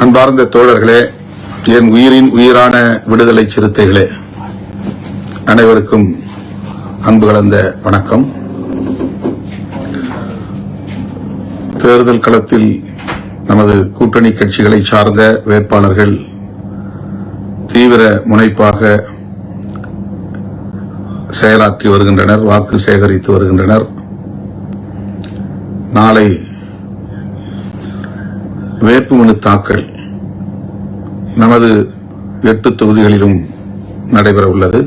அன்பார்ந்த தோழர்களே, என் உயிரின் உயிரான விடுதலை சிறுத்தைகளே, அனைவருக்கும் அன்பு கலந்த வணக்கம். தேர்தல் களத்தில் நமது கூட்டணி கட்சிகளை சார்ந்த வேட்பாளர்கள் தீவிர முனைப்பாக செயலாற்றி வருகின்றனர், வாக்கு சேகரித்து வருகின்றனர். நாளை வேட்புமனு தாக்கல் நமது 8 தொகுதிகளிலும் நடைபெற உள்ளது.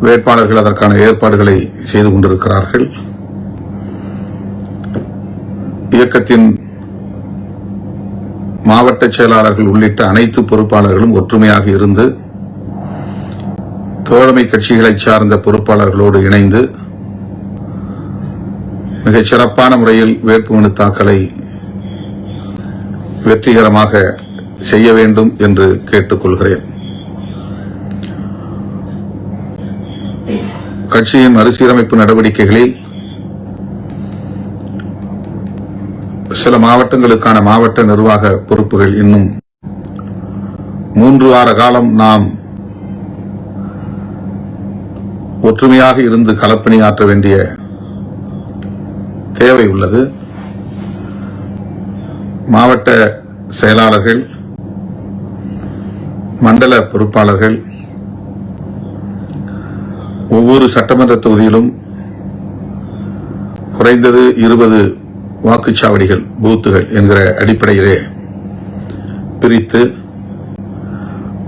வேட்பாளர்கள் அதற்கான ஏற்பாடுகளை செய்து கொண்டிருக்கிறார்கள். இயக்கத்தின் மாவட்ட செயலாளர்கள் உள்ளிட்ட அனைத்து பொறுப்பாளர்களும் ஒற்றுமையாக இருந்து தோழமை கட்சிகளை சார்ந்த பொறுப்பாளர்களோடு இணைந்து மிகச் சிறப்பான முறையில் வேட்புமனு தாக்கலை வெற்றிகரமாக செய்ய வேண்டும் என்று கேட்டுக்கொள்கிறேன். கட்சியின் மறுசீரமைப்பு நடவடிக்கைகளில் சில மாவட்டங்களுக்கான மாவட்ட நிர்வாக பொறுப்புகள் இன்னும் 3 வார காலம் நாம் ஒற்றுமையாக இருந்து களப்பணியாற்ற வேண்டிய தேவை உள்ளது. மாவட்ட செயலாளர்கள், மண்டல பொறுப்பாளர்கள் ஒவ்வொரு சட்டமன்ற தொகுதியிலும் குறைந்தது 20 வாக்குச்சாவடிகள், பூத்துகள் என்கிற அடிப்படையிலே பிரித்து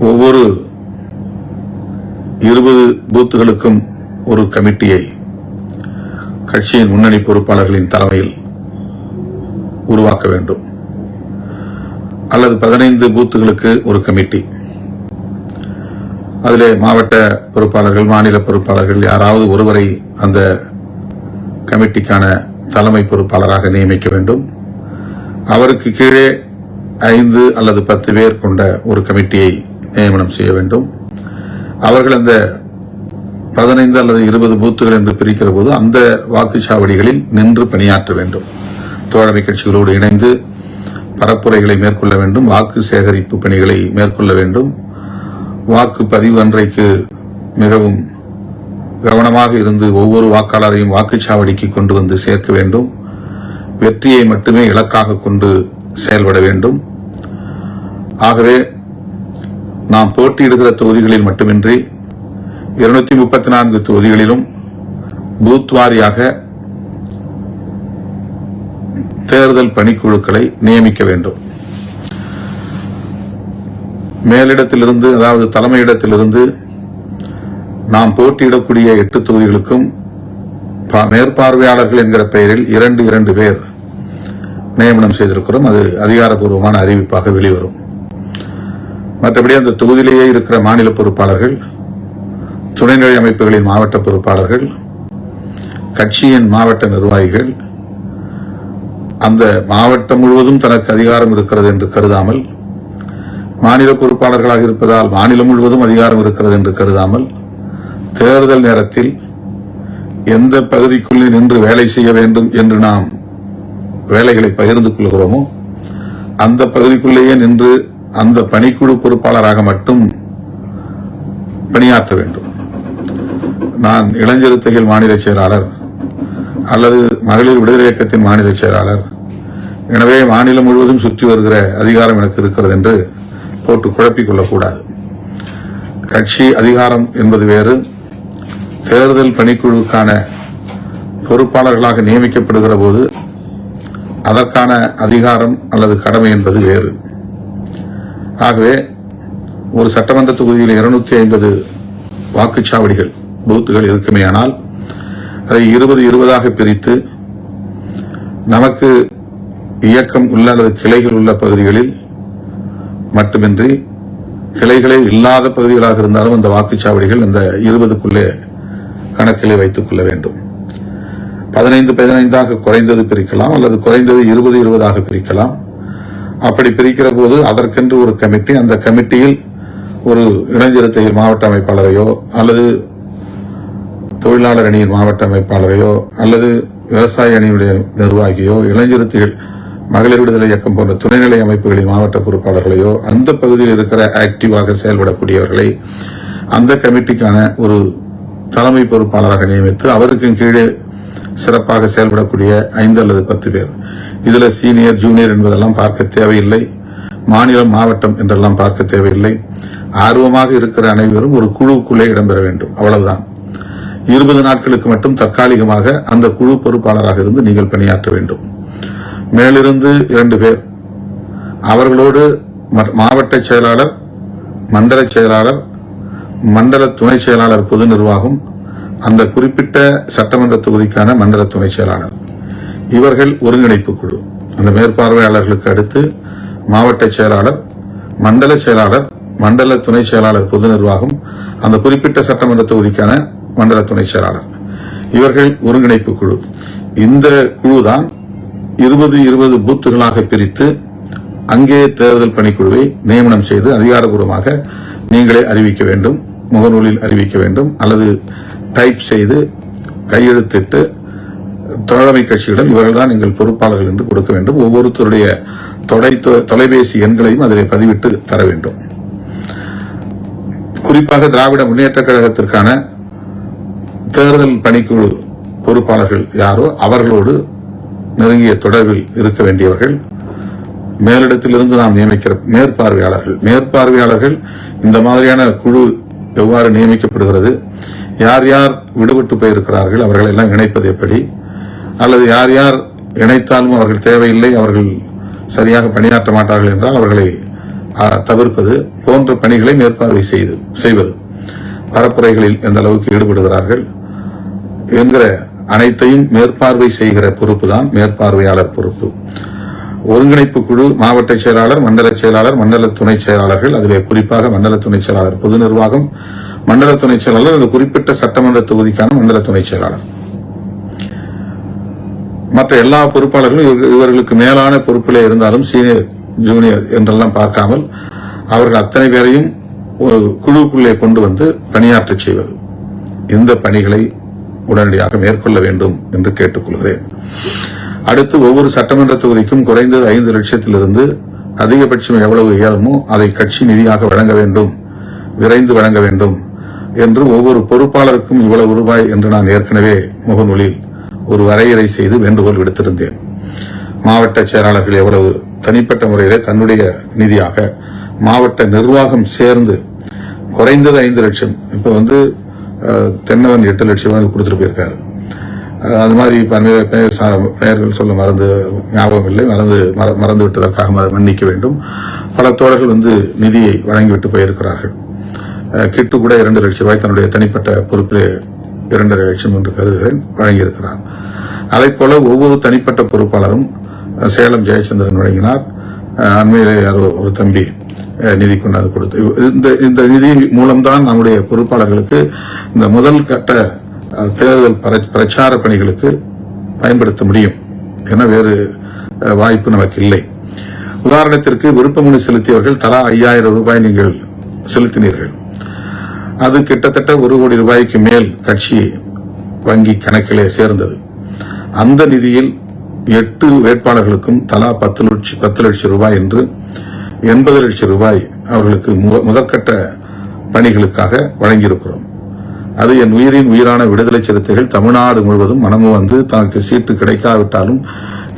ஒவ்வொரு 20 பூத்துகளுக்கும் ஒரு கமிட்டியை கட்சியின் முன்னணி பொறுப்பாளர்களின் தலைமையில் உருவாக்க வேண்டும். அல்லது 15 பூத்துகளுக்கு ஒரு கமிட்டி, அதிலே மாவட்ட பொறுப்பாளர்கள், மாநில பொறுப்பாளர்கள் யாராவது ஒருவரை அந்த கமிட்டிக்கான தலைமை பொறுப்பாளராக நியமிக்க வேண்டும். அவருக்கு கீழே 5 அல்லது 10 பேர் கொண்ட ஒரு கமிட்டியை நியமனம் செய்ய வேண்டும். அவர்கள் அந்த 15 அல்லது 20 பூத்துகள் என்று பிரிக்கிற போது அந்த வாக்குச்சாவடிகளில் நின்று பணியாற்ற வேண்டும். தோழமை கட்சிகளோடு இணைந்து பரப்புரைகளை மேற்கொள்ள வேண்டும், வாக்கு சேகரிப்பு பணிகளை மேற்கொள்ள வேண்டும். வாக்கு பதிவு அன்றைக்கு மிகவும் கவனமாக இருந்து ஒவ்வொரு வாக்காளரையும் வாக்குச்சாவடிக்கு கொண்டு வந்து சேர்க்க வேண்டும். வெற்றியை மட்டுமே இலக்காக கொண்டு செயல்பட வேண்டும். ஆகவே நாம் போட்டியிடுகிற தொகுதிகளில் மட்டுமின்றி 234 தொகுதிகளிலும் பூத் வாரியாக தேர்தல் பணிக்குழுக்களை நியமிக்க வேண்டும். மேலிடத்திலிருந்து, அதாவது தலைமையிடத்திலிருந்து நாம் போட்டியிடக்கூடிய 8 தொகுதிகளுக்கும் மேற்பார்வையாளர்கள் என்கிற பெயரில் 2 பேர் நியமனம் செய்திருக்கிறோம். அது அதிகாரப்பூர்வமான அறிவிப்பாக வெளிவரும். மற்றபடி அந்த தொகுதியிலேயே இருக்கிற மாநில பொறுப்பாளர்கள், துணைநிலை அமைப்புகளின் மாவட்ட பொறுப்பாளர்கள், கட்சியின் மாவட்ட நிர்வாகிகள் அந்த மாவட்டம் முழுவதும் தனக்கு அதிகாரம் இருக்கிறது என்று கருதாமல், மாநில பொறுப்பாளர்களாக இருப்பதால் மாநிலம் முழுவதும் அதிகாரம் இருக்கிறது என்று கருதாமல், தேர்தல் நேரத்தில் எந்த பகுதிக்குள்ளே நின்று வேலை செய்ய வேண்டும் என்று நாம் வேலைகளை பகிர்ந்து கொள்கிறோமோ அந்த பகுதிக்குள்ளேயே நின்று அந்த பணிக்குழு பொறுப்பாளராக மட்டும் பணியாற்ற வேண்டும். நான் இளஞ்சிறுத்தைகள் மாநில செயலாளர் அல்லது மகளிர் விடுதலை இயக்கத்தின் மாநில செயலாளர், எனவே மாநிலம் முழுவதும் சுற்றி வருகிற அதிகாரம் எனக்கு இருக்கிறது என்று போட்டு குழப்பிக் கொள்ளக்கூடாது. கட்சி அதிகாரம் என்பது வேறு, தேர்தல் பணிக்குழுவுக்கான பொறுப்பாளர்களாக நியமிக்கப்படுகிற போது அதற்கான அதிகாரம் அல்லது கடமை என்பது வேறு. ஆகவே ஒரு சட்டமன்ற தொகுதியில் 250 வாக்குச்சாவடிகள், பூத்துகள் இருக்குமேயானால் அதை 20 பிரித்து நமக்கு இயக்கம் உள்ள அல்லது கிளைகள் உள்ள பகுதிகளில் மட்டுமின்றி கிளைகளே இல்லாத பகுதிகளாக இருந்தாலும் அந்த வாக்குச்சாவடிகள் இந்த 20க்குள்ளே கணக்கிலே வைத்துக் கொள்ள வேண்டும். 15 குறைந்தது பிரிக்கலாம் அல்லது குறைந்தது 20 பிரிக்கலாம். அப்படி பிரிக்கிற போது அதற்கென்று ஒரு கமிட்டி, அந்த கமிட்டியில் ஒரு இளஞ்சிறுத்தைகள் மாவட்ட அமைப்பாளரையோ அல்லது தொழிலாளர் அணியின் மாவட்ட அமைப்பாளரையோ அல்லது விவசாய அணியுடைய நிர்வாகியோ, இளைஞருத்திகள் மகளிர் விடுதலை இயக்கம் போன்ற துணைநிலை அமைப்புகளின் மாவட்ட பொறுப்பாளர்களையோ அந்த பகுதியில் இருக்கிற ஆக்டிவாக செயல்படக்கூடியவர்களை அந்த கமிட்டிக்கான ஒரு தலைமை பொறுப்பாளராக நியமித்து அவருக்கு கீழே சிறப்பாக செயல்படக்கூடிய 5 அல்லது 10 பேர். இதுல சீனியர் ஜூனியர் என்பதெல்லாம் பார்க்க தேவையில்லை. மாநிலம் மாவட்டம் என்றெல்லாம் பார்க்க தேவையில்லை. ஆர்வமாக இருக்கிற அனைவரும் ஒரு குழுக்குள்ளே இடம்பெற வேண்டும், அவ்வளவுதான். 20 நாட்களுக்கு மட்டும் தற்காலிகமாக அந்த குழு பொறுப்பாளராக இருந்து நீங்கள் பணியாற்ற வேண்டும். மேலிருந்து 2 பேர், அவர்களோடு மாவட்ட செயலாளர், மண்டல செயலாளர், மண்டல துணை செயலாளர், பொது நிர்வாகம், அந்த குறிப்பிட்ட சட்டமன்ற தொகுதிக்கான மண்டல துணை செயலாளர், இவர்கள் ஒருங்கிணைப்பு குழு. அந்த மேற்பார்வையாளர்களுக்கு அடுத்து மாவட்ட செயலாளர், மண்டல செயலாளர், மண்டல துணை செயலாளர், பொது நிர்வாகம், அந்த குறிப்பிட்ட சட்டமன்ற தொகுதிக்கான மண்டல துணை செயலாளர், இவர்கள் ஒருங்கிணைப்பு குழு. இந்த குழுதான் 20 பூத்துகளாக பிரித்து அங்கே தேர்தல் பணிக்குழுவை நியமனம் செய்து அதிகாரப்பூர்வமாக நீங்களே அறிவிக்க வேண்டும், முகநூலில் அறிவிக்க வேண்டும், அல்லது டைப் செய்து கையெழுத்திட்டு தோழமை கட்சியிடம் இவர்கள்தான் எங்கள் பொறுப்பாளர்கள் என்று கொடுக்க வேண்டும். ஒவ்வொருத்தருடைய தொலைபேசி எண்களையும் அதில் பதிவிட்டு தர வேண்டும். குறிப்பாக திராவிட முன்னேற்ற கழகத்திற்கான தேர்தல் பணிக்குழு பொறுப்பாளர்கள் யாரோ அவர்களோடு நெருங்கிய தொடர்பில் இருக்க வேண்டியவர்கள். மேலிடத்திலிருந்து நாம் நியமிக்கிற மேற்பார்வையாளர்கள் இந்த மாதிரியான குழு எவ்வாறு நியமிக்கப்படுகிறது, யார் யார் விடுபட்டு போயிருக்கிறார்கள், அவர்கள் எல்லாம் இணைப்பது எப்படி, அல்லது யார் யார் இணைத்தாலும் அவர்கள் தேவையில்லை, அவர்கள் சரியாக பணியாற்ற மாட்டார்கள் என்றால் அவர்களை தவிர்ப்பது போன்ற பணிகளை மேற்பார்வை செய்வது, பரப்புரைகளில் எந்த அளவுக்கு ஈடுபடுகிறார்கள் என்கிற அனைத்தையும் மேற்பார்வை செய்கிற பொறுப்பு தான் மேற்பார்வையாளர் பொறுப்பு. ஒருங்கிணைப்பு குழு மாவட்ட செயலாளர், மண்டல செயலாளர், மண்டல துணை செயலாளர்கள், அதிலே குறிப்பாக மண்டல துணை செயலாளர், பொது நிர்வாகம், மண்டல துணை செயலாளர், அந்த குறிப்பிட்ட சட்டமன்ற தொகுதிக்கான மண்டல துணை செயலாளர், மற்ற எல்லா பொறுப்பாளர்களும் இவர்களுக்கு மேலான பொறுப்பிலே இருந்தாலும் சீனியர் ஜூனியர் என்றெல்லாம் பார்க்காமல் அவர்கள் அத்தனை பேரையும் ஒரு குழுக்குள்ளே கொண்டு வந்து பணியாற்ற செய்வது. இந்த பணிகளை உடனடியாக மேற்கொள்ள வேண்டும் என்று கேட்டுக்கொள்கிறேன். அடுத்து ஒவ்வொரு சட்டமன்ற தொகுதிக்கும் குறைந்தது 5 லட்சத்திலிருந்து அதிகபட்சம் எவ்வளவு இயலுமோ அதை கட்சி நிதியாக வழங்க வேண்டும், விரைந்து வழங்க வேண்டும் என்று ஒவ்வொரு பொறுப்பாளருக்கும் இவ்வளவு ரூபாய் என்று நான் ஏற்கனவே முகநூலில் ஒரு வரையறை செய்து வேண்டுகோள் விடுத்திருந்தேன். மாவட்ட செயலாளர்கள் எவ்வளவு தனிப்பட்ட முறையிலே தன்னுடைய நிதியாக, மாவட்ட நிர்வாகம் சேர்ந்து குறைந்தது 5 லட்சம். இப்ப தென்னவன் 8 லட்சம் கொடுத்துட்டு போயிருக்காரு. அது மாதிரி பெயர்கள் சொல்ல ஞாபகம் இல்லை, மறந்து விட்டதற்காக மன்னிக்க வேண்டும். பல தோழர்கள் நிதியை வழங்கிவிட்டு போயிருக்கிறார்கள். கிட்டு கூட 2 லட்சம் ரூபாய் தன்னுடைய தனிப்பட்ட பொறுப்பிலே 2.5 லட்சம் என்று கருதுகிறேன் வழங்கியிருக்கிறார். அதை போல ஒவ்வொரு தனிப்பட்ட பொறுப்பாளரும் சேலம் ஜெயச்சந்திரன் வழங்கினார். அண்மையிலே யாரோ ஒரு தம்பி நிதி கொண்டாந்து கொடுத்து, இந்த நிதி மூலம்தான் நம்முடைய பொறுப்பாளர்களுக்கு இந்த முதல் கட்ட தேர்தல் பிரச்சார பணிகளுக்கு பயன்படுத்த முடியும். என வேறு வாய்ப்பு நமக்கு இல்லை. உதாரணத்திற்கு விருப்பமனு செலுத்தியவர்கள் தலா 5000 ரூபாய் நீங்கள் செலுத்தினீர்கள். அது கிட்டத்தட்ட 1 கோடி ரூபாய்க்கு மேல் கட்சி வங்கி கணக்கிலே சேர்ந்தது. அந்த நிதியில் 8 வேட்பாளர்களுக்கும் தலா 10 லட்சம் ரூபாய் என்று 80 லட்சம் ரூபாய் அவர்களுக்கு முதற்கட்ட பணிகளுக்காக வழங்கியிருக்கிறோம். அது என் உயிரின் உயிரான விடுதலை சிறுத்தைகள் தமிழ்நாடு முழுவதும் மனமும் தனக்கு சீட்டு கிடைக்காவிட்டாலும்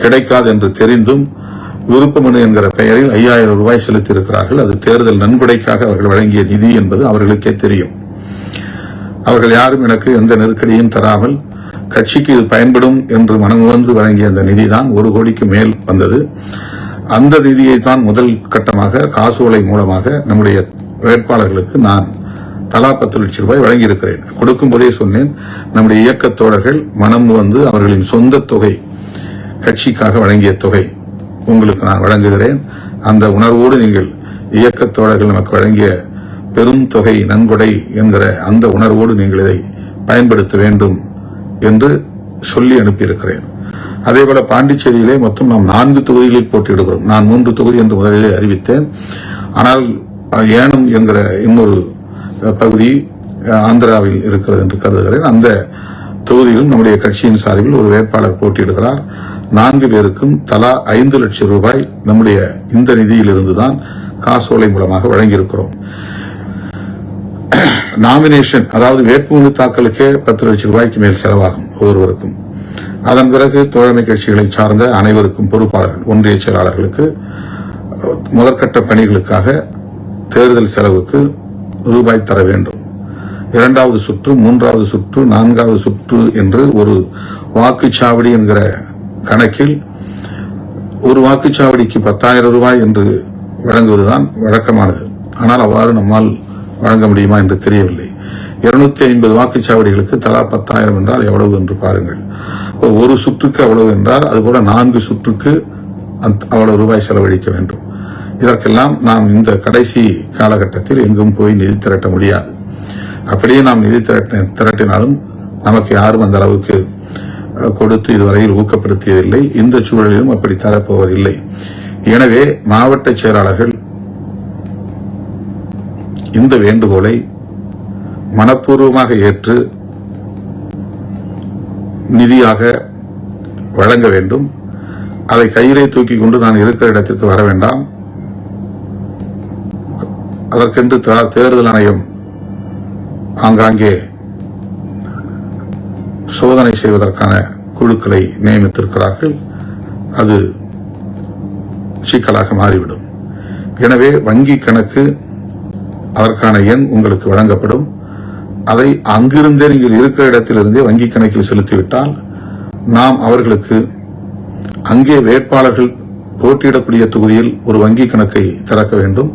கிடைக்காது என்று தெரிந்தும் விருப்பமனு என்கிற பெயரில் 5000 ரூபாய் செலுத்தியிருக்கிறார்கள். அது தேர்தல் நன்கொடைக்காக அவர்கள் வழங்கிய நிதி என்பது அவர்களுக்கே தெரியும். அவர்கள் யாரும் எனக்கு எந்த நெருக்கடியும் தராமல் கட்சிக்கு இது பயன்படும் என்று மனமுவந்து வழங்கிய அந்த நிதிதான் 1 கோடிக்கு மேல் வந்தது. அந்த நிதியை தான் முதல் கட்டமாக காசோலை மூலமாக நம்முடைய வேட்பாளர்களுக்கு நான் தலா 10 லட்சம் ரூபாய் வழங்கியிருக்கிறேன். கொடுக்கும் போதே சொன்னேன், நம்முடைய இயக்கத் தோழர்கள் மனமுவந்து அவர்களின் சொந்த தொகை, கட்சிக்காக வழங்கிய தொகை உங்களுக்கு நான் வழங்குகிறேன். அந்த உணர்வோடு நீங்கள் இயக்கத் தோழர்கள் நமக்கு வழங்கிய பெரும் தொகை நன்கொடை என்கிற அந்த உணர்வோடு நீங்கள் இதை பயன்படுத்த வேண்டும் என்று சொல்லி அனுப்பியிருக்கிறேன். அதேபோல பாண்டிச்சேரியிலே மொத்தம் நாம் 4 தொகுதிகளில் போட்டியிடுகிறோம். நான் 3 தொகுதி என்று முதலிலே அறிவித்தேன். ஆனால் ஏனம் என்கிற இன்னொரு பகுதி ஆந்திராவில் இருக்கிறது என்று கருதுகிறேன். அந்த தொகுதியிலும் நம்முடைய கட்சியின் சார்பில் ஒரு வேட்பாளர் போட்டியிடுகிறார். 4 பேருக்கும் தலா 5 லட்சம் ரூபாய் நம்முடைய இந்த நிதியிலிருந்துதான் காசோலை மூலமாக வழங்கியிருக்கிறோம். நாமினேஷன், அதாவது வேட்புமனு தாக்கலுக்கே 10 லட்சம் ரூபாய்க்கு மேல் செலவாகும் ஒவ்வொருவருக்கும். அதன் பிறகு தோழமை கட்சிகளை சார்ந்த அனைவருக்கும் பொறுப்பாளர்கள், ஒன்றிய செயலாளர்களுக்கு முதற்கட்ட பணிகளுக்காக தேர்தல் செலவுக்கு ரூபாய் தர வேண்டும். 2வது சுற்று, 3வது சுற்று, 4வது சுற்று என்று ஒரு வாக்குச்சாவடி என்கிற கணக்கில் ஒரு வாக்குச்சாவடிக்கு 10,000 ரூபாய் என்று வழங்குவதுதான் வழக்கமானது. ஆனால் அவ்வாறு நம்மால் வழங்க முடியுமா என்று தெரியவில்லை. 250 வாக்குச்சாவடிகளுக்கு தலா 10,000 என்றால் எவ்வளவு என்று பாருங்கள். ஒரு சுற்றுக்கு அவ்வளவு என்றால் அதுபோல 4 சுற்றுக்கு அவ்வளவு ரூபாய் செலவழிக்க வேண்டும். இதற்கெல்லாம் நாம் இந்த கடைசி காலகட்டத்தில் எங்கும் போய் நிதி திரட்ட முடியாது. அப்படியே நாம் நிதி திரட்டினாலும் நமக்கு யாரும் அந்த அளவுக்கு கொடுத்து இதுவரையில் ஊக்கப்படுத்தியதில்லை. இந்த சூழலிலும் அப்படி தரப்போவதில்லை. எனவே மாவட்ட செயலாளர்கள் இந்த வேண்டுகோளை மனப்பூர்வமாக ஏற்று நிதியாக வழங்க வேண்டும். அதை கையிலே தூக்கிக் கொண்டு நான் இருக்கிற இடத்திற்கு வர வேண்டாம். அதற்கென்று தேர்தல் ஆணையம் ஆங்காங்கே சோதனை செய்வதற்கான குழுக்களை நியமித்திருக்கிறார்கள். அது சிக்கலாக மாறிவிடும். எனவே வங்கி கணக்கு, அதற்கான எண் உங்களுக்கு வழங்கப்படும். அதை அங்கிருந்தே நீங்கள் இருக்கிற இடத்திலிருந்தே வங்கி கணக்கில் செலுத்திவிட்டால் நாம் அவர்களுக்கு அங்கே வேட்பாளர்கள் போட்டியிடக்கூடிய தொகுதியில் ஒரு வங்கி கணக்கை திறக்க வேண்டும்.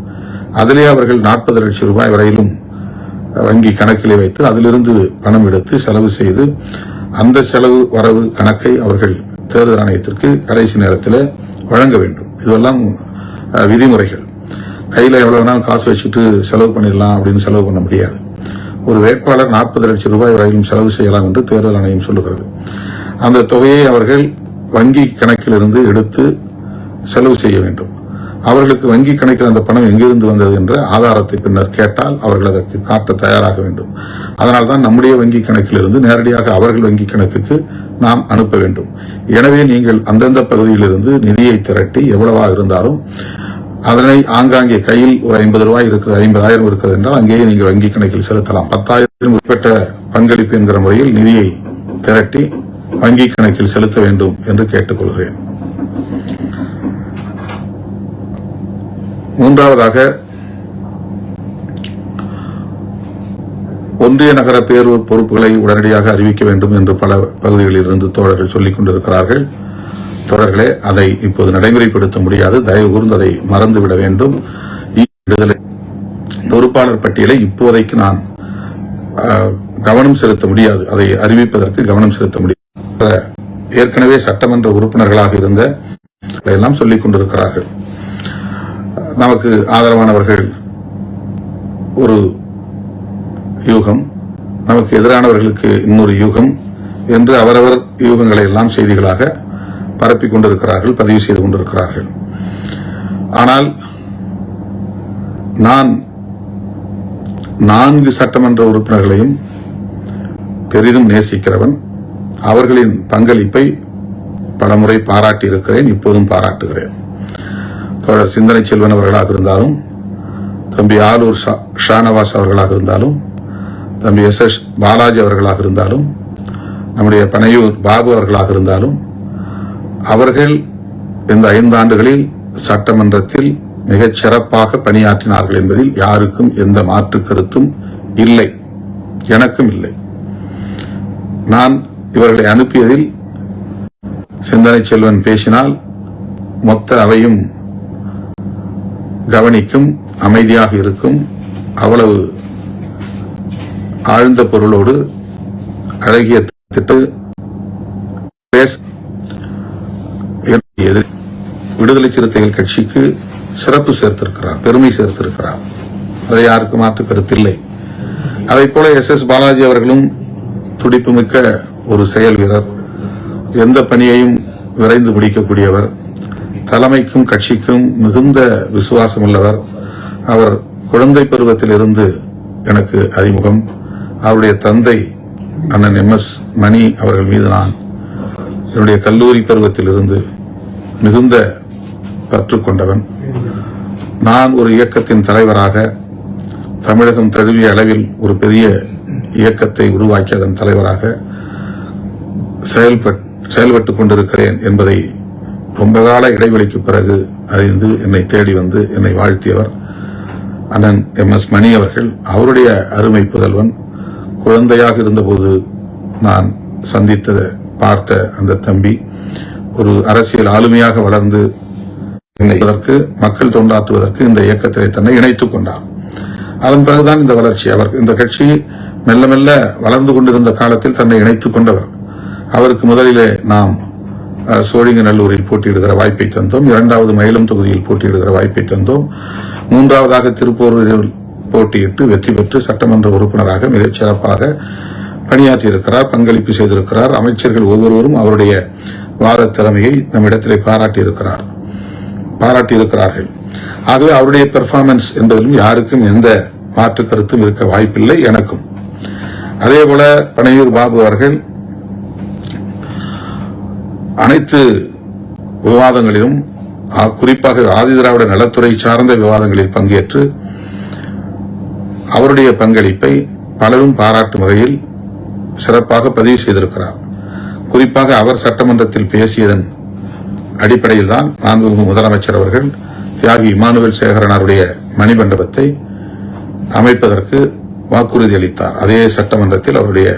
அதிலே அவர்கள் 40 லட்சம் ரூபாய் வரையிலும் வங்கி கணக்கிலே வைத்து அதிலிருந்து பணம் எடுத்து செலவு செய்து அந்த செலவு வரவு கணக்கை அவர்கள் தேர்தல் ஆணையத்திற்கு கடைசி நேரத்தில் வழங்க வேண்டும். இதெல்லாம் விதிமுறைகள். கையில் எவ்வளவு நாள் காசு வச்சுட்டு செலவு பண்ணிடலாம் அப்படின்னு செலவு பண்ண முடியாது. ஒரு வேட்பாளர் 40 லட்சம் ரூபாய் வரையிலும் செலவு செய்யலாம் என்று தேர்தல் ஆணையம் சொல்லுகிறது. அந்த தொகையை அவர்கள் வங்கி கணக்கிலிருந்து எடுத்து செலவு செய்ய வேண்டும். அவர்களுக்கு வங்கி கணக்கில் அந்த பணம் எங்கிருந்து வந்தது என்ற ஆதாரத்தை பின்னர் கேட்டால் அவர்கள் அதற்கு காட்ட தயாராக வேண்டும். அதனால்தான் நம்முடைய வங்கி கணக்கிலிருந்து நேரடியாக அவர்கள் வங்கி கணக்குக்கு நாம் அனுப்ப வேண்டும். எனவே நீங்கள் அந்தந்த பகுதியிலிருந்து நிதியை திரட்டி எவ்வளவாக இருந்தாலும் அதனை ஆங்காங்கே கையில் ஒரு 50 ரூபாய் இருக்கிறது, 50,000 இருக்கிறது என்றால் அங்கேயே நீங்கள் வங்கி கணக்கில் செலுத்தலாம். 10,000 உட்பட்ட பங்களிப்பு என்கிற முறையில் நிதியை திரட்டி வங்கி கணக்கில் செலுத்த வேண்டும் என்று கேட்டுக்கொள்கிறேன். மூன்றாவதாக, ஒன்றிய நகர பேரூர் பொறுப்புகளை உடனடியாக அறிவிக்க வேண்டும் என்று பல பகுதிகளில் இருந்து தோழர்கள் சொல்லிக் கொண்டிருக்கிறார்கள். தோழர்களே, அதை இப்போது நடைமுறைப்படுத்த முடியாது. தயவு கூர்ந்து அதை மறந்துவிட வேண்டும். பொறுப்பாளர் பட்டியலை இப்போதைக்கு நான் கவனம் செலுத்த முடியாது. அதை அறிவிப்பதற்கு கவனம் செலுத்த முடியாது. ஏற்கனவே சட்டமன்ற உறுப்பினர்களாக இருந்த எல்லாம் சொல்லிக் கொண்டிருக்கிறார்கள். நமக்கு ஆதரவானவர்கள் ஒரு யூகம், நமக்கு எதிரானவர்களுக்கு இன்னொரு யூகம் என்று அவரவர் யூகங்களை எல்லாம் செய்திகளாக பரப்பிக் கொண்டிருக்கிறார்கள், பதிவு செய்து கொண்டிருக்கிறார்கள். ஆனால் நான் 4 சட்டமன்ற உறுப்பினர்களையும் பெரிதும் நேசிக்கிறவன். அவர்களின் பங்களிப்பை பலமுறை பாராட்டியிருக்கிறேன், இப்போதும் பாராட்டுகிறேன். தோழர் சிந்தனை செல்வன் அவர்களாக இருந்தாலும், தம்பி ஆலூர் ஷானவாஸ் அவர்களாக இருந்தாலும், தம்பி SS பாலாஜி அவர்களாக இருந்தாலும், நம்முடைய பனையூர் பாபு அவர்களாக இருந்தாலும், அவர்கள் இந்த 5 ஆண்டுகளில் சட்டமன்றத்தில் மிகச் சிறப்பாக பணியாற்றினார்கள் என்பதில் யாருக்கும் எந்த மாற்று கருத்தும் இல்லை, எனக்கும் இல்லை. நான் இவர்களை அனுப்பியதில் சிந்தனை செல்வன் பேசினால் மொத்த அவையும் கவனிக்கும், அமைதியாக இருக்கும். அவ்வளவு ஆழ்ந்த பொருளோடு அழகிய திட்டு பேச விடுதலை சிறுத்தைகள் கட்சிக்கு சிறப்பு சேர்த்திருக்கிறார், பெருமை சேர்த்திருக்கிறார். அதை யாருக்கு மாற்று கருத்தில்லை. அதை போல SS பாலாஜி அவர்களும் துடிப்புமிக்க ஒரு செயல் வீரர், எந்த பணியையும் விரைந்து முடிக்கக்கூடியவர், தலைமைக்கும் கட்சிக்கும் மிகுந்த விசுவாசம் உள்ளவர். அவர் குழந்தை பருவத்தில் இருந்து எனக்கு அறிமுகம். அவருடைய தந்தை அண்ணன் MS மணி அவர்கள் மீது நான் என்னுடைய கல்லூரி பருவத்திலிருந்து மிகுந்த பற்று கொண்டவன். நான் ஒரு இயக்கத்தின் தலைவராக தமிழகம் தழுவிய அளவில் ஒரு பெரிய இயக்கத்தை உருவாக்கி அதன் தலைவராக செயல்பட்டுக் கொண்டிருக்கிறேன் என்பதை ரொம்ப கால இடைவெளிக்கு பிறகு அறிந்து என்னை தேடி வந்து என்னை வாழ்த்தியவர் அண்ணன் MS மணி அவர்கள். அவருடைய அருமை புதல்வன். குழந்தையாக இருந்தபோது நான் பார்த்த அந்த தம்பி ஒரு அரசியல் ஆளுமையாக வளர்ந்து மக்கள் தொண்டாற்றுவதற்கு இந்த இயக்கத்திலே தன்னை இணைத்துக் கொண்டார். அதன் பிறகுதான் இந்த வளர்ச்சி. அவர் இந்த கட்சி மெல்ல மெல்ல வளர்ந்து கொண்டிருந்த காலத்தில் தன்னை இணைத்துக் கொண்டவர். அவருக்கு முதலிலே நாம் சோழிங்கநல்லூரில் போட்டியிடுகிற வாய்ப்பை தந்தோம். இரண்டாவது மயிலம் தொகுதியில் போட்டியிடுகிற வாய்ப்பை தந்தோம். மூன்றாவதாக திருப்பூரில் போட்டியிட்டு வெற்றி பெற்று சட்டமன்ற உறுப்பினராக மிகச் சிறப்பாக பணியாற்றியிருக்கிறார், பங்களிப்பு செய்திருக்கிறார். அமைச்சர்கள் ஒவ்வொருவரும் அவருடைய வாத திறமையை நம்மிடத்திலே பாராட்டியிருக்கிறார்கள். ஆகவே அவருடைய பெர்ஃபார்மன்ஸ் என்பதிலும் யாருக்கும் எந்த மாற்று கருத்தும் இருக்க வாய்ப்பில்லை, எனக்கும். அதேபோல பனையூர் பாபு அவர்கள் அனைத்து விவாதங்களிலும், குறிப்பாக ஆதிதிராவிட நலத்துறை சார்ந்த விவாதங்களில் பங்கேற்று அவருடைய பங்களிப்பை பலரும் பாராட்டும் வகையில் சிறப்பாக பதிவு செய்திருக்கிறார். குறிப்பாக அவர் சட்டமன்றத்தில் பேசியதன் அடிப்படையில் தான் மாண்புமிகு முதலமைச்சர் அவர்கள் தியாகி இமானுவேல் சேகரனாருடைய மணிமண்டபத்தை அமைப்பதற்கு வாக்குறுதி அளித்தார். அதே சட்டமன்றத்தில் அவருடைய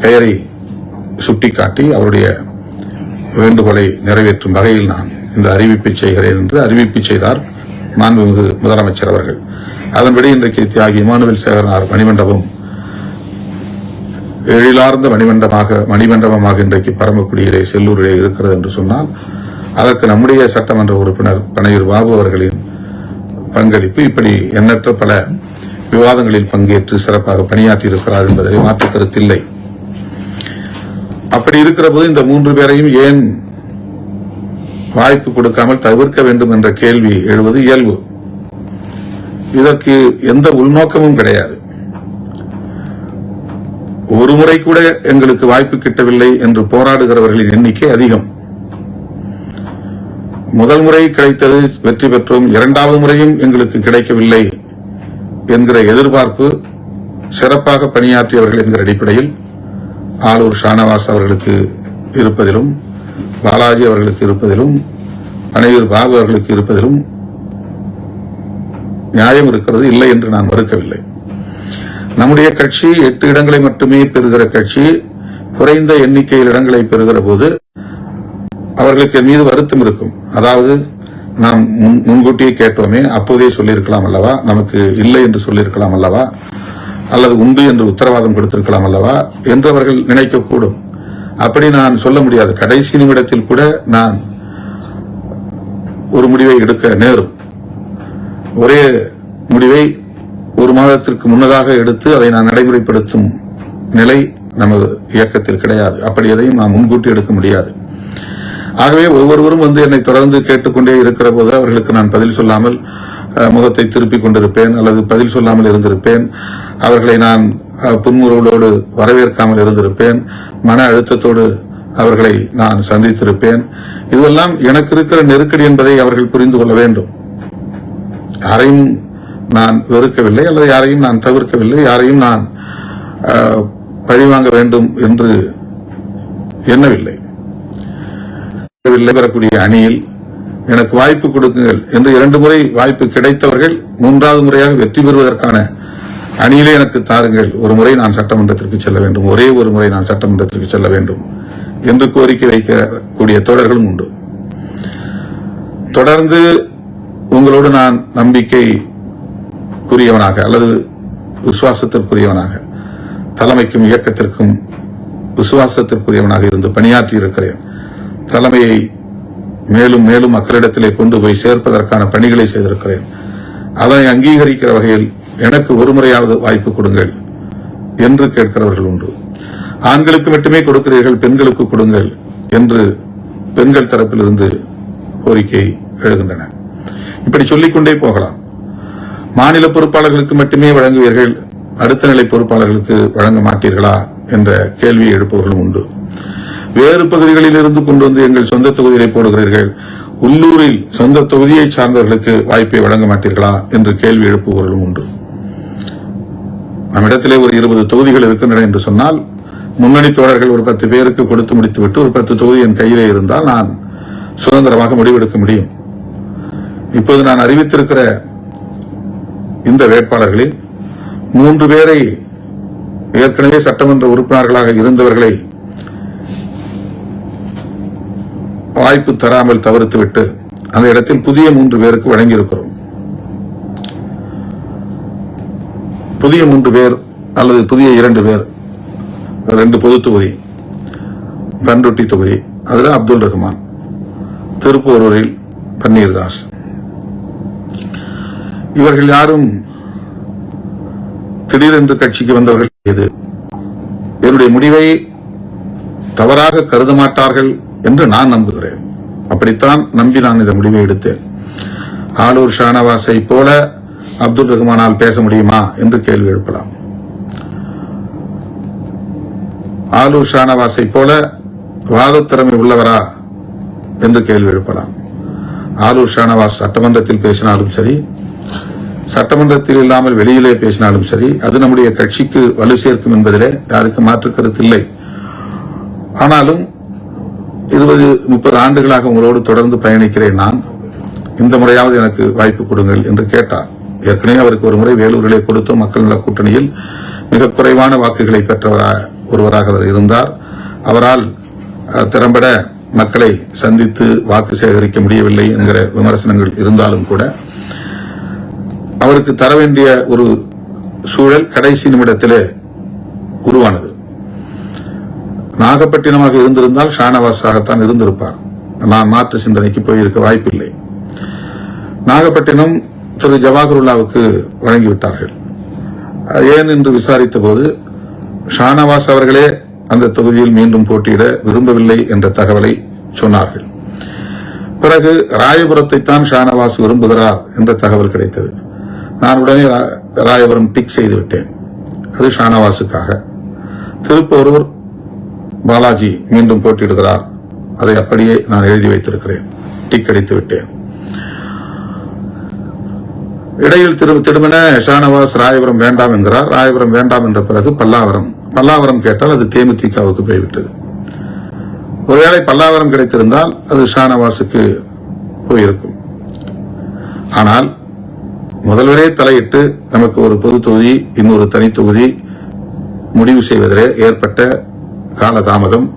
பெயரை சுட்டிக்காட்டி அவருடைய வேண்டுகோளை நிறைவேற்றும் வகையில் நான் இந்த அறிவிப்பை செய்கிறேன் என்று அறிவிப்பு செய்தார் மாண்புமிகு முதலமைச்சர் அவர்கள். அதன்படி இன்றைக்கு தியாகி இமானுவேல் சேகரனார் மணிமண்டபம் எழிலார்ந்த மணிமண்டபமாக இன்றைக்கு பரமக்குடியிலே செல்லூரிலே இருக்கிறது என்று சொன்னால் அதற்கு நம்முடைய சட்டமன்ற உறுப்பினர் பனையூர் பாபு அவர்களின் பங்களிப்பு இப்படி எண்ணற்ற பல விவாதங்களில் பங்கேற்று சிறப்பாக பணியாற்றியிருக்கிறார் என்பதை மாற்று கருத்தில்லை. அப்படி இருக்கிற போது இந்த 3 பேரையும் ஏன் வாய்ப்பு கொடுக்காமல் தவிர்க்க வேண்டும் என்ற கேள்வி எழுவது இயல்பு. இதற்கு எந்த உள்நோக்கமும் கிடையாது. ஒரு முறை கூட எங்களுக்கு வாய்ப்பு கிட்டவில்லை என்று போராடுகிறவர்களின் எண்ணிக்கை அதிகம். முதல் முறை கிடைத்தது, வெற்றி பெற்றோம். இரண்டாவது முறையும் எங்களுக்கு கிடைக்கவில்லை என்கிற எதிர்பார்ப்பு சிறப்பாக பணியாற்றியவர்கள் என்கிற அடிப்படையில் ஆளூர் ஷானவாஸ் அவர்களுக்கு இருப்பதிலும், பாலாஜி அவர்களுக்கு இருப்பதிலும், பனையூர் பாபு அவர்களுக்கு இருப்பதிலும் நியாயம் இருக்கிறது, இல்லை என்று நான் மறுக்கவில்லை. நம்முடைய கட்சி 8 இடங்களை மட்டுமே பெறுகிற கட்சி. குறைந்த எண்ணிக்கையில் இடங்களை பெறுகிற போது அவர்களுக்கு மீது வருத்தம் இருக்கும். அதாவது நாம் முன்கூட்டியே கேட்டோமே, அப்போதே சொல்லியிருக்கலாம் அல்லவா, நமக்கு இல்லை என்று சொல்லியிருக்கலாம் அல்லவா, அல்லது உண்டு என்று உத்தரவாதம் கொடுத்திருக்கலாம் அல்லவா என்று அவர்கள் நினைக்கக்கூடும். அப்படி நான் சொல்ல முடியாது. கடைசி நிமிடத்தில் கூட நான் ஒரு முடிவை எடுக்க நேரும். ஒரே முடிவை 1 மாதத்திற்கு முன்னதாக எடுத்து அதை நான் நடைமுறைப்படுத்தும் நிலை நமது இயக்கத்தில் கிடையாது. அப்படி எதையும் நான் முன்கூட்டி எடுக்க முடியாது. ஆகவே ஒவ்வொருவரும் வந்து என்னை தொடர்ந்து கேட்டுக்கொண்டே இருக்கிற போது அவர்களுக்கு நான் பதில் சொல்லாமல் முகத்தை திருப்பிக் கொண்டிருப்பேன், அல்லது பதில் சொல்லாமல் இருந்திருப்பேன். அவர்களை நான் புன்முறுவலோடு வரவேற்காமல் இருந்திருப்பேன். மன அழுத்தத்தோடு அவர்களை நான் சந்தித்திருப்பேன். இதுவெல்லாம் எனக்கு இருக்கிற நெருக்கடி என்பதை அவர்கள் புரிந்து கொள்ள வேண்டும். யாரையும் நான் வெறுக்கவில்லை, அல்லது யாரையும் நான் தவிர்க்கவில்லை, யாரையும் நான் பழிவாங்க வேண்டும் என்று எண்ணவில்லை. பெறக்கூடிய அணியில் எனக்கு வாய்ப்பு கொடுக்குங்கள் என்று 2 முறை வாய்ப்பு கிடைத்தவர்கள் 3வது முறையாக வெற்றி பெறுவதற்கான அணியிலே எனக்கு தாருங்கள். ஒரு முறை நான் சட்டமன்றத்திற்கு செல்ல வேண்டும், ஒரே ஒரு முறை நான் சட்டமன்றத்திற்கு செல்ல வேண்டும் என்று கோரிக்கை வைக்கக்கூடிய தோழர்களும் உண்டு. தொடர்ந்து உங்களோடு நான் நம்பிக்கைக்குரியவனாக அல்லது விசுவாசத்திற்குரியவனாக, தலைமைக்கும் இயக்கத்திற்கும் விசுவாசத்திற்குரியவனாக இருந்து பணியாற்றி இருக்கிறேன். தலைமையை மேலும் மேலும் மக்களிடத்திலே கொண்டு போய் சேர்ப்பதற்கான பணிகளை செய்திருக்கிறேன். அதனை அங்கீகரிக்கிற வகையில் எனக்கு ஒரு முறையாவது வாய்ப்பு கொடுங்கள் என்று கேட்கிறவர்கள் உண்டு. ஆண்களுக்கு மட்டுமே கொடுக்கிறீர்கள், பெண்களுக்கு கொடுங்கள் என்று பெண்கள் தரப்பிலிருந்து கோரிக்கை எழுகின்றன. இப்படி சொல்லிக்கொண்டே போகலாம். மாநில பொறுப்பாளர்களுக்கு மட்டுமே வழங்குவீர்கள், அடுத்த நிலை பொறுப்பாளர்களுக்கு வழங்க மாட்டீர்களா என்ற கேள்வியை எழுப்பவர்களும் உண்டு. வேறு பகுதிகளில் இருந்து கொண்டு வந்து எங்கள் சொந்த தொகுதியை போடுகிறீர்கள், உள்ளூரில் சொந்த தொகுதியை சார்ந்தவர்களுக்கு வாய்ப்பை வழங்க மாட்டீர்களா என்று கேள்வி எழுப்புபவர்களும் உண்டு. நம்மிடத்திலே ஒரு 20 தொகுதிகள் இருக்கின்றன என்று சொன்னால், முன்னணி தோழர்கள் ஒரு 10 பேருக்கு கொடுத்து முடித்துவிட்டு ஒரு 10 தொகுதி என் கையிலே இருந்தால் நான் சுதந்திரமாக முடிவெடுக்க முடியும். இப்போது நான் அறிவித்திருக்கிற இந்த வேட்பாளர்களில் 3 பேரை ஏற்கனவே சட்டமன்ற உறுப்பினர்களாக இருந்தவர்களை வாய்ப்பு தராமல் தவிர்த்துவிட்டு அந்த இடத்தில் புதிய 3 பேருக்கு வழங்கியிருக்கிறோம். புதிய 3 பேர் அல்லது புதிய 2 பேர், 2 பொது தொகுதி, பண்ருட்டி தொகுதி, அதில் அப்துல் ரஹ்மான், திருப்போரூரில் பன்னீர்தாஸ். இவர்கள் யாரும் திடீரென்று கட்சிக்கு வந்தவர்கள் எது என்னுடைய முடிவை தவறாக கருத மாட்டார்கள் என்று நான் நம்புகிறேன். அப்படித்தான் நம்பி நான் இந்த முடிவை எடுத்தேன். ஆளூர் ஷானவாஸை போல அப்துல் ரஹ்மானால் பேச முடியுமா என்று கேள்வி எழுப்பலாம். ஆளூர் ஷானவாஸை போல வாதத்திறமை உள்ளவரா என்று கேள்வி எழுப்பலாம். ஆளூர் ஷானவாஸ் சட்டமன்றத்தில் பேசினாலும் சரி, சட்டமன்றத்தில் இல்லாமல் வெளியிலே பேசினாலும் சரி, அது நம்முடைய கட்சிக்கு வலு சேர்க்கும் என்பதிலே யாருக்கு மாற்று கருத்து இல்லை. ஆனாலும் 20-30 ஆண்டுகளாக உங்களோடு தொடர்ந்து பயணிக்கிறேன் நான், இந்த முறையாவது எனக்கு வாய்ப்பு கொடுங்கள் என்று கேட்டார். ஏற்கனவே அவருக்கு ஒரு முறை வேலூரிலே கொடுத்த மக்கள் நல கூட்டணியில் மிக குறைவான வாக்குகளை பெற்ற ஒருவராக அவர் இருந்தார். அவரால் திறம்பட மக்களை சந்தித்து வாக்கு சேகரிக்க முடியவில்லை என்கிற விமர்சனங்கள் இருந்தாலும் கூட அவருக்கு தர வேண்டிய ஒரு சூழல் கடைசி நிமிடத்திலே உருவானது. நாகப்பட்டினமாக இருந்திருந்தால் ஷானவாஸாகத்தான் இருந்திருப்பார். நான் மாற்று சிந்தனைக்கு போயிருக்க வாய்ப்பில்லை. நாகப்பட்டினம் திரு ஜவாஹருல்லாவுக்கு வழங்கிவிட்டார்கள். ஏன் என்று விசாரித்த போது ஷானவாஸ் அவர்களே அந்த தொகுதியில் மீண்டும் போட்டியிட விரும்பவில்லை என்ற தகவலை சொன்னார்கள். பிறகு ராயபுரத்தை தான் ஷானவாஸ் விரும்புகிறார் என்ற தகவல் கிடைத்தது. நான் உடனே ராயபுரம் டிக் செய்துவிட்டேன், அது ஷானவாஸுக்காக. திருப்போரூர் பாலாஜி மீண்டும் போட்டியிடுகிறார், அதை அப்படியே நான் எழுதி வைத்திருக்கிறேன், டிக் அடித்து விட்டேன். இடையில் திடுமென ஷானவாஸ் ராயபுரம் வேண்டாம் என்கிறார். ராயபுரம் வேண்டாம் என்ற பிறகு பல்லாவரம் கேட்டால் அது தேமுதிகவுக்கு போய்விட்டது. ஒருவேளை பல்லாவரம் கிடைத்திருந்தால் அது ஷானவாஸுக்கு போயிருக்கும். ஆனால் முதல்வரே தலையிட்டு நமக்கு ஒரு பொது தொகுதி, இன்னொரு தனி தொகுதி முடிவு செய்வதிலே ஏற்பட்ட காலதாமதம்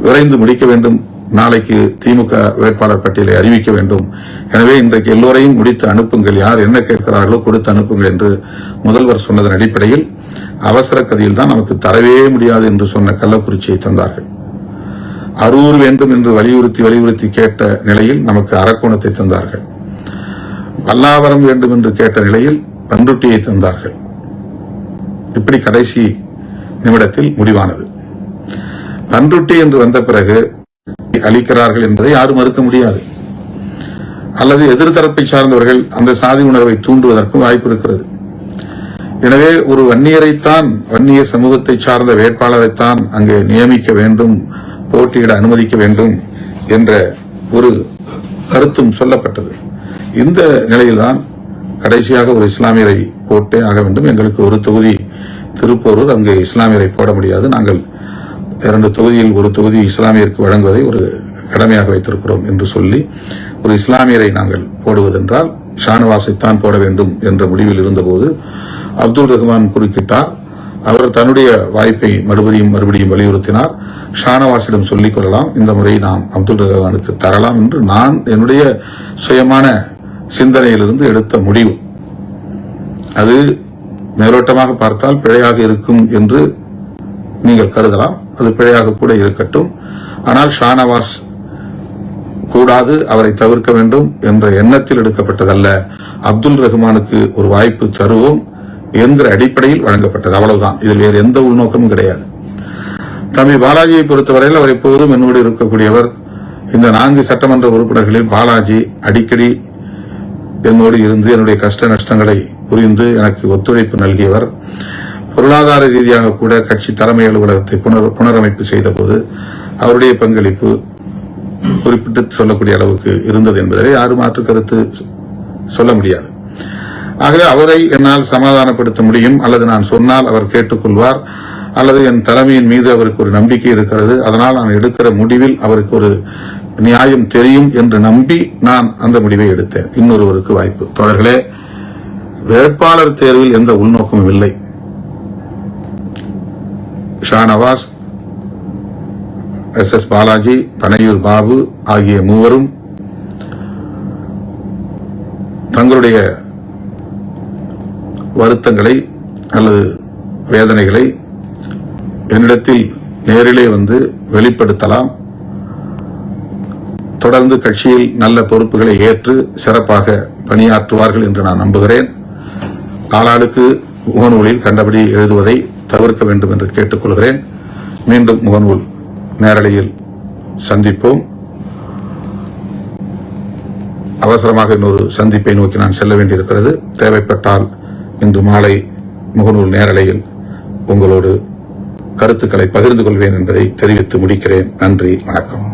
விரைந்து முடிக்க வேண்டும். நாளைக்கு திமுக வேட்பாளர் பட்டியலை அறிவிக்க வேண்டும். எனவே இன்றைக்கு எல்லோரையும் முடித்து அனுப்புங்கள், யார் என்ன கேட்கிறார்களோ கொடுத்து அனுப்புங்கள் என்று முதல்வர் சொன்னதன் அடிப்படையில் அவசர கதியில் தான் நமக்கு தரவே முடியாது என்று சொன்ன கள்ளக்குறிச்சியை தந்தார்கள். அரூர் வேண்டும் என்று வலியுறுத்தி கேட்ட நிலையில் நமக்கு அரக்கோணத்தை தந்தார்கள். பல்லாவரம் வேண்டும் என்று கேட்ட நிலையில் பண்ருட்டியை தந்தார்கள். இப்படி கடைசி நிமிடத்தில் முடிவானது. பண்ருட்டி என்று வந்த பிறகு அளிக்கிறார்கள் என்பதை யாரும் மறுக்க முடியாது. அல்லது எதிர்த்தரப்பை சார்ந்தவர்கள் அந்த சாதி உணர்வை தூண்டுவதற்கும் வாய்ப்பு இருக்கிறது. எனவே ஒரு வன்னியர் சமூகத்தை சார்ந்த வேட்பாளரைத்தான் அங்கே நியமிக்க வேண்டும், போட்டியிட அனுமதிக்க வேண்டும் என்ற ஒரு கருத்தும் சொல்லப்பட்டது. இந்த நிலையில்தான் கடைசியாக ஒரு இஸ்லாமியரை போட்டே ஆக வேண்டும். எங்களுக்கு ஒரு தொகுதி திருப்போரூர், அங்கே இஸ்லாமியரை போட முடியாது, நாங்கள் 2 தொகுதியில் ஒரு தொகுதி இஸ்லாமியருக்கு வழங்குவதை ஒரு கடமையாக வைத்திருக்கிறோம் என்று சொல்லி ஒரு இஸ்லாமியரை நாங்கள் போடுவதென்றால் ஷானவாஸைத்தான் போட வேண்டும் என்ற முடிவில் இருந்தபோது அப்துல் ரஹ்மான் குறுக்கிட்டார். அவர் தன்னுடைய வாய்ப்பை மறுபடியும் வலியுறுத்தினார். ஷானவாஸிடம் சொல்லிக் கொள்ளலாம், இந்த முறை நாம் அப்துல் ரஹ்மானுக்கு தரலாம் என்று நான் என்னுடைய சுயமான சிந்தனையிலிருந்து எடுத்த முடிவு. அது மேலோட்டமாக பார்த்தால் பிழையாக இருக்கும் என்று நீங்கள் கருதலாம், அது பிழையாக கூட இருக்கட்டும். ஆனால் ஷானவாஸ் கூடாது, அவரை தவிர்க்க வேண்டும் என்ற எண்ணத்தில் எடுக்கப்பட்டதல்ல. அப்துல் ரஹ்மானுக்கு ஒரு வாய்ப்பு தருவோம் என்கிற அடிப்படையில் வழங்கப்பட்டது, அவ்வளவுதான். இதில் வேறு எந்த உள்நோக்கமும் கிடையாது. தம்பி பாலாஜியை பொறுத்தவரையில் அவர் எப்போதும் என்னோடு இருக்கக்கூடியவர். இந்த 4 சட்டமன்ற உறுப்பினர்களில் பாலாஜி அடிக்கடி என்னோடு இருந்து என்னுடைய கஷ்ட நஷ்டங்களை புரிந்து எனக்கு ஒத்துழைப்பு நல்கியவர். பொருளாதார ரீதியாக கூட கட்சி தலைமை அலுவலகத்தை புனரமைப்பு செய்த போது அவருடைய பங்களிப்பு குறிப்பிட்டு சொல்லக்கூடிய அளவுக்கு இருந்தது என்பதை யாரும் மாற்று கருத்து சொல்ல முடியாது. ஆகவே அவரை என்னால் சமாதானப்படுத்த முடியும், அல்லது நான் சொன்னால் அவர் கேட்டுக்கொள்வார், அல்லது என் தலைமையின் மீது அவருக்கு ஒரு நம்பிக்கை இருக்கிறது, அதனால் நான் எடுக்கிற முடிவில் அவருக்கு ஒரு நியாயம் தெரியும் என்று நம்பி நான் அந்த முடிவை எடுத்தேன். இன்னொருவருக்கு வாய்ப்பு. தோழர்களே, வேட்பாளர் தேர்வில் எந்த உள்நோக்கமும் இல்லை. ஷாநவாஸ், SS பாலாஜி, பனையூர் பாபு ஆகிய மூவரும் தங்களுடைய வருத்தங்களை அல்லது வேதனைகளை என்னிடத்தில் நேரிலே வந்து வெளிப்படுத்தலாம். தொடர்ந்து கட்சியில் நல்ல பொறுப்புகளை ஏற்று சிறப்பாக பணியாற்றுவார்கள் என்று நான் நம்புகிறேன். ஆளாளுக்கு முகநூலில் கண்டபடி எழுதுவதை தவிர்க்க வேண்டும் என்று கேட்டுக்கொள்கிறேன். மீண்டும் முகநூல் நேரலையில் சந்திப்போம். அவசரமாக இன்னொரு சந்திப்பை நோக்கி நான் செல்ல வேண்டியிருக்கிறது. தேவைப்பட்டால் இன்று மாலை முகநூல் நேரலையில் உங்களோடு கருத்துக்களை பகிர்ந்து கொள்வேன் என்பதை தெரிவித்து முடிக்கிறேன். நன்றி, வணக்கம்.